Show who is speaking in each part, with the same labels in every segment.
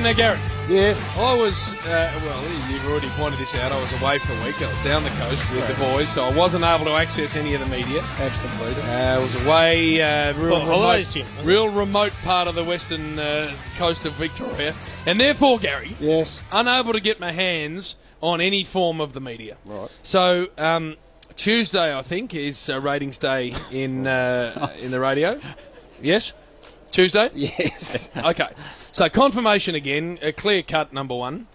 Speaker 1: Now, Gary,
Speaker 2: Yes.
Speaker 1: I was, you've already pointed this out, I was away for a week. I was down the coast with the boys, so I wasn't able to access any of the media.
Speaker 2: Absolutely.
Speaker 1: I was away,
Speaker 3: holidays, Jim.
Speaker 1: real remote part of the western coast of Victoria. And therefore, Gary,
Speaker 2: Yes.
Speaker 1: unable to get my hands on any form of the media.
Speaker 2: Right.
Speaker 1: So, Tuesday, I think, is ratings day in the radio. Yes? Tuesday?
Speaker 2: Yes.
Speaker 1: Okay. So confirmation again, a clear-cut number one,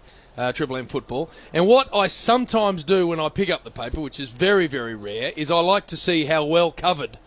Speaker 1: Triple M football. And what I sometimes do when I pick up the paper, which is very, very rare, is I like to see how well covered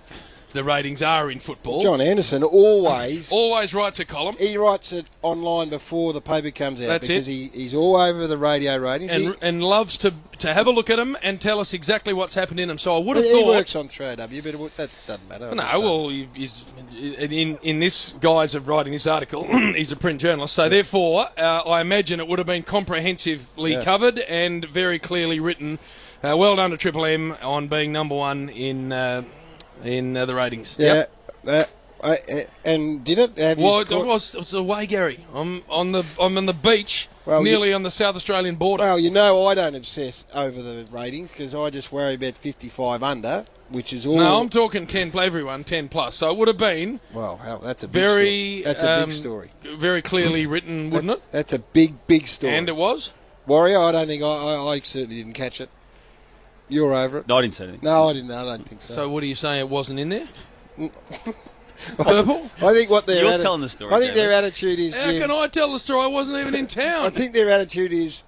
Speaker 1: the ratings are in football.
Speaker 2: John Anderson always
Speaker 1: writes a column.
Speaker 2: he writes it online before the paper comes out.
Speaker 1: That's
Speaker 2: because
Speaker 1: it.
Speaker 2: he's all over the radio ratings.
Speaker 1: And loves to have a look at them and tell us exactly what's happened in them. So I would have
Speaker 2: He
Speaker 1: thought...
Speaker 2: works on 3AW, but that doesn't matter.
Speaker 1: No, well, he's in this guise of writing this article, he's a print journalist. So therefore, I imagine it would have been comprehensively covered and very clearly written. Well done to Triple M on being number one in the ratings.
Speaker 2: Yeah.
Speaker 1: Yep.
Speaker 2: And did it? Have you
Speaker 1: Well, it
Speaker 2: scored-
Speaker 1: was away, Gary. I'm on the beach,
Speaker 2: Well,
Speaker 1: nearly on the South Australian border.
Speaker 2: Well, you know I don't obsess over the ratings because I just worry about 55 under, which is all...
Speaker 1: No, I'm talking 10 everyone, 10 plus. So it would have been
Speaker 2: Well, hell, that's a big
Speaker 1: very
Speaker 2: story. That's a big story.
Speaker 1: very clearly written, wouldn't it?
Speaker 2: That's a big story.
Speaker 1: And it was.
Speaker 2: Warrior, I don't think... I certainly didn't catch it. You're over it.
Speaker 3: No, I didn't say anything.
Speaker 2: No, I didn't. I don't think so.
Speaker 1: So what are you saying? It wasn't in there? Purple?
Speaker 2: I think what
Speaker 3: You're telling the story,
Speaker 2: I think their
Speaker 3: David.
Speaker 2: attitude is...
Speaker 1: How
Speaker 2: Jim,
Speaker 1: can I tell the story? I wasn't even in town.
Speaker 2: I think their attitude is,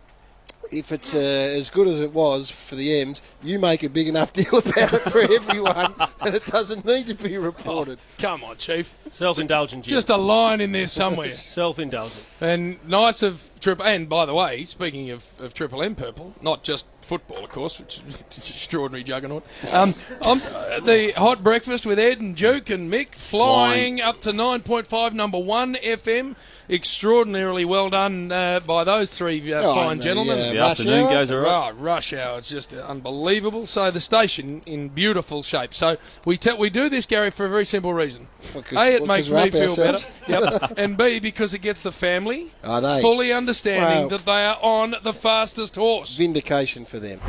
Speaker 2: if it's as good as it was for the M's, you make a big enough deal about it for everyone, and it doesn't need to be reported.
Speaker 1: Come on, Chief.
Speaker 3: Self-indulgent, Jim.
Speaker 1: Just a line in there somewhere.
Speaker 3: Self-indulgent.
Speaker 1: And nice of Triple... And, by the way, speaking of Triple M Purple, not just football, of course, which is an extraordinary juggernaut. The hot breakfast with Ed and Duke and Mick flying up to 9.5, number one FM. Extraordinarily well done by those three fine gentlemen.
Speaker 3: The
Speaker 2: Rush
Speaker 3: afternoon
Speaker 2: hour?
Speaker 3: goes all right.
Speaker 1: Rush hour. It's just unbelievable. So the station in beautiful shape. So we do this, Gary, for a very simple reason. It makes me feel better. Yep. And B, because it gets the family
Speaker 2: Are they?
Speaker 1: fully understanding
Speaker 2: Wow.
Speaker 1: that they are on the fastest horse.
Speaker 2: Vindication for them.